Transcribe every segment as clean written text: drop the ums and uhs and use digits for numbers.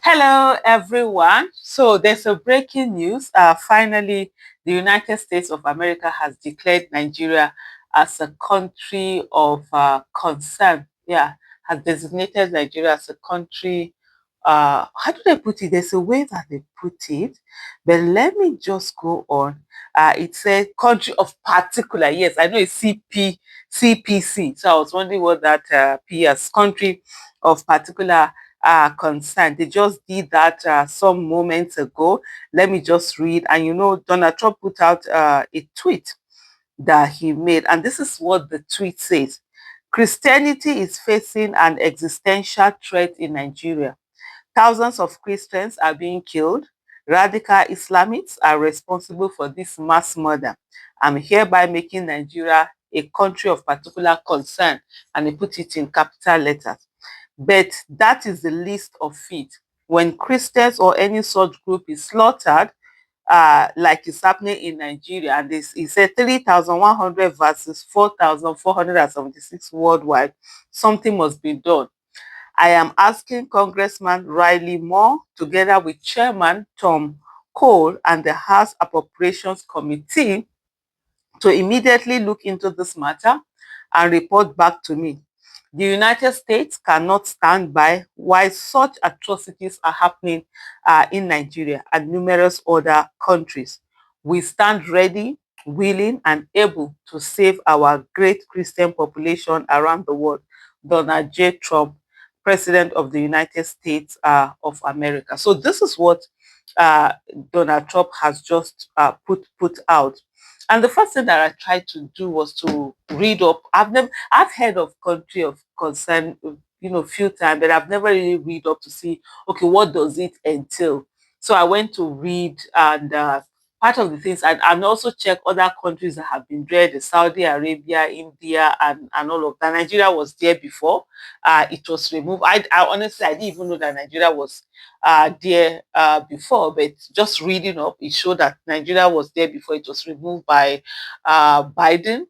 Hello, everyone. So there's a breaking news. Finally, the United States of America has declared Nigeria as a country of concern. Yeah, has designated Nigeria as a country. How do they put it? There's a way that they put it, but let me just go on. It's a country of particular. Yes, I know it's CPC. So I was wondering what that P as country of particular concerned. They just did that some moments ago. Let me just read. And Donald Trump put out a tweet that he made. And this is what the tweet says. Christianity is facing an existential threat in Nigeria. Thousands of Christians are being killed. Radical Islamists are responsible for this mass murder. I'm hereby making Nigeria a country of particular concern. And he put it in capital letters. But that is the least of it. When Christians or any such group is slaughtered, like is happening in Nigeria, and this he said 3,100 versus 4,476 worldwide, something must be done. I am asking Congressman Riley Moore, together with Chairman Tom Cole and the House Appropriations Committee, to immediately look into this matter and report back to me. The United States cannot stand by while such atrocities are happening in Nigeria and numerous other countries. We stand ready, willing, and able to save our great Christian population around the world. Donald J. Trump, President of the United States of America. So this is what uh, Donald Trump has just put out. And the first thing that I tried to do was to read up. I've heard of country of concern, few times, but I've never really read up to see, okay, what does it entail? So I went to read, and part of the things, and also check other countries that have been there, the Saudi Arabia, India, and all of that. Nigeria was there before. It was removed. I honestly, I didn't even know that Nigeria was there before, but just reading up, it showed that Nigeria was there before. It was removed by Biden,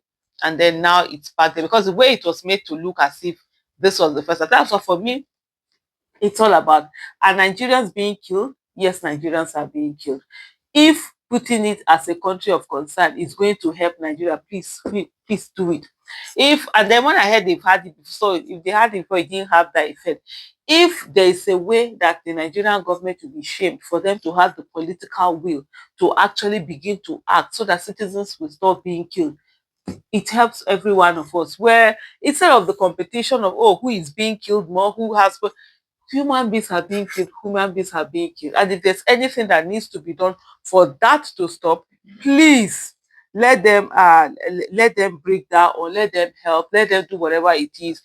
and then now it's back there because the way it was made to look as if this was the first. That's what for me it's all about. Are Nigerians being killed? Yes, Nigerians are being killed. If putting it as a country of concern is going to help Nigeria, please do it. If and then when I heard they've had it, so if they had it before, it didn't have that effect. If there is a way that the Nigerian government will be shamed for them to have the political will to actually begin to act so that citizens will stop being killed, it helps every one of us. Where instead of the competition of who is being killed more, who has human beings are being killed, human beings are being killed. And if there's anything that needs to be done for that to stop, please let them break down or let them help, let them do whatever it is.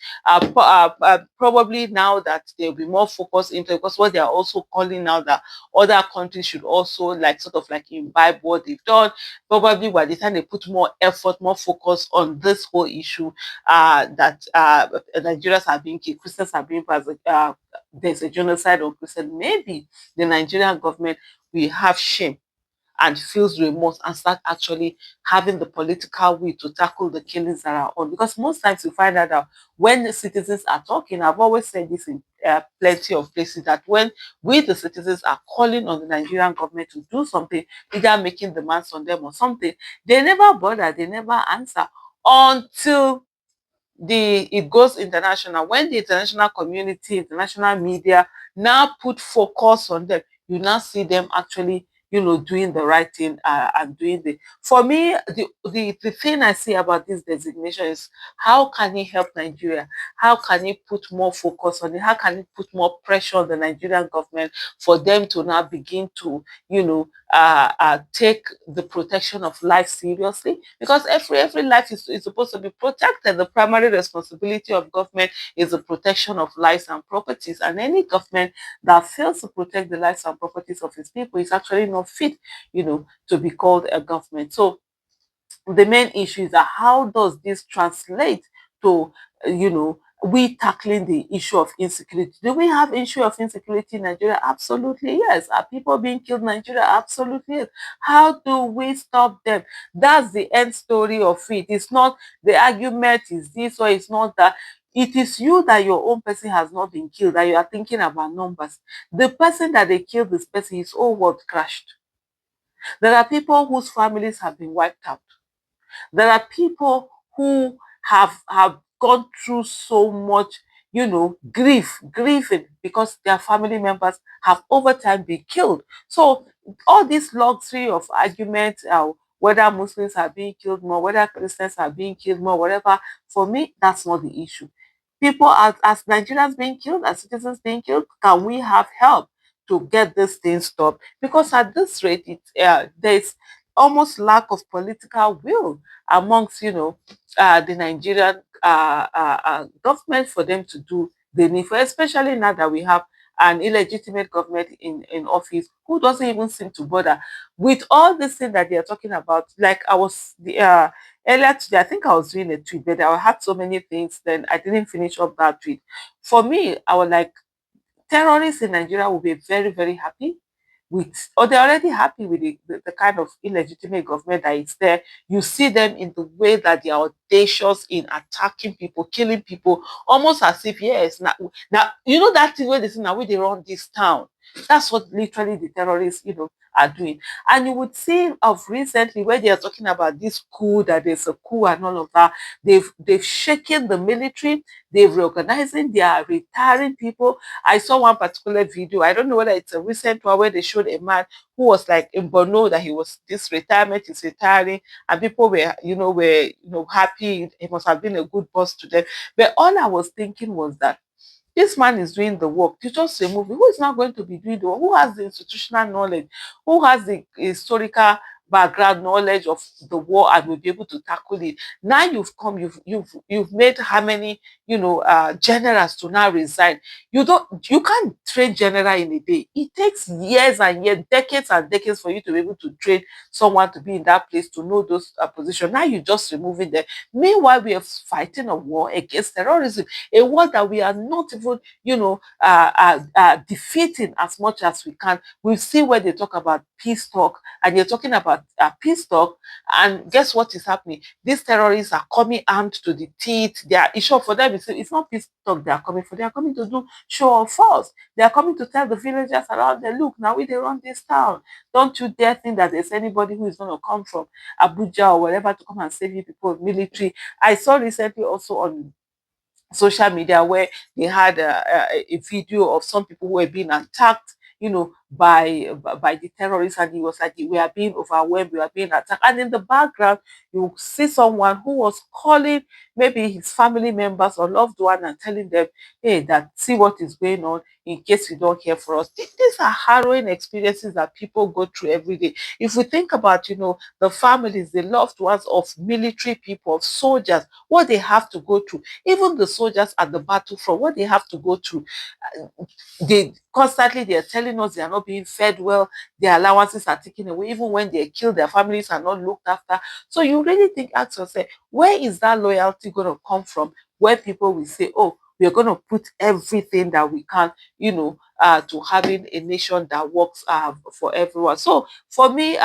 Probably now that there'll be more focus into it, because what they are also calling now that other countries should also like sort of like imbibe what they've done. Probably by the time they put more effort, more focus on this whole issue, that Nigerians are being killed, Christians are being there's a genocide on Christians, maybe the Nigerian government will have shame and feels remorse and start actually having the political will to tackle the killings that are on. Because most times you find out that when the citizens are talking, I've always said this in plenty of places, that when we, the citizens, are calling on the Nigerian government to do something, either making demands on them or something, they never bother, they never answer until it goes international. When the international community, international media now put focus on them, you now see them actually doing the right thing, and doing for me, the thing I see about this designation is, how can it help Nigeria? How can it put more focus on it? How can it put more pressure on the Nigerian government for them to now begin to take the protection of life seriously? Because every life is supposed to be protected. The primary responsibility of government is the protection of lives and properties, and any government that fails to protect the lives and properties of its people is actually not fit, to be called a government. So the main issue is that how does this translate to we tackling the issue of insecurity? Do we have issue of insecurity in Nigeria? Absolutely yes. Are people being killed in Nigeria? Absolutely yes. How do we stop them? That's the end story of it. It's not the argument is this or it's not that. It is you that your own person has not been killed, that you are thinking about numbers. The person that they killed, this person, his whole world crashed. There are people whose families have been wiped out. There are people who have gone through so much, grieving because their family members have over time been killed. So all this luxury of argument, whether Muslims are being killed more, whether Christians are being killed more, whatever, for me, that's not the issue. People, as Nigerians being killed, as citizens being killed, can we have help to get this thing stopped? Because at this rate, there's almost lack of political will amongst the Nigerian government for them to do the needful, especially now that we have an illegitimate government in office who doesn't even seem to bother with all this thing that they are talking about. Like I was earlier today, I think I was doing a tweet, but I had so many things, then I didn't finish up that tweet. For me, I was like, terrorists in Nigeria will be very, very happy with, or they're already happy with the kind of illegitimate government that is there. You see them in the way that they are audacious in attacking people, killing people, almost as if, yes, now you know that thing where they say, now we they run this town. That's what literally the terrorists, are doing. And you would see of recently where they are talking about this coup, that there's a coup and all of that. They've shaken the military, they've reorganizing, they are retiring people. I saw one particular video. I don't know whether it's a recent one where they showed a man who was like in Borno, that he was this retirement is retiring, and people were happy. He must have been a good boss to them. But all I was thinking was that this man is doing the work. You just remove him. Who is not going to be doing the work? Who has the institutional knowledge? Who has the historical background knowledge of the war and will be able to tackle it? Now you've come, you've made how many generals to now resign. You can't train general in a day. It takes years and years, decades and decades for you to be able to train someone to be in that place, to know those positions. Now you just removing them. Meanwhile, we are fighting a war against terrorism, a war that we are not even, defeating as much as we can. We see where they talk about peace talk, and you're talking about peace talk, and guess what is happening? These terrorists are coming armed to the teeth. They are, it's sure for them, it's not peace talk they are coming for. They are coming to do show of force. They are coming to tell the villagers around them, look, now we they run this town. Don't you dare think that there's anybody who is going to come from Abuja or whatever to come and save you people, military. I saw recently also on social media where they had a video of some people who were being attacked, by the terrorists, and he was like, we are being overwhelmed, we are being attacked. And in the background, you see someone who was calling maybe his family members or loved one and telling them, hey, that see what is going on in case you don't hear for us. These are harrowing experiences that people go through every day. If we think about, the families, the loved ones of military people, of soldiers, what they have to go through, even the soldiers at the battlefront, what they have to go through. They are telling us they are not being fed well, their allowances are taken away, even when they're killed, their families are not looked after. So you really think, ask yourself, where is that loyalty going to come from, where people will say, oh, we are going to put everything that we can, to having a nation that works for everyone. So for me,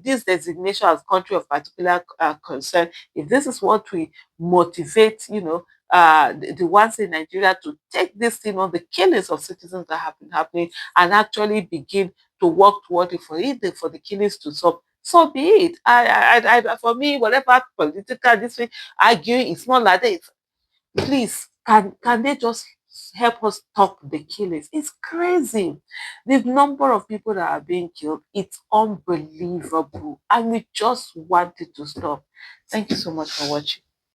this designation as country of particular concern, if this is what we motivate, the ones in Nigeria to take this thing on, the killings of citizens that have been happening, and actually begin to work toward it, for the killings to stop. So be it. For me, whatever political this way arguing, it's not like that. Please, can they just help us stop the killings? It's crazy. The number of people that are being killed, it's unbelievable. And we just want it to stop. Thank you so much for watching.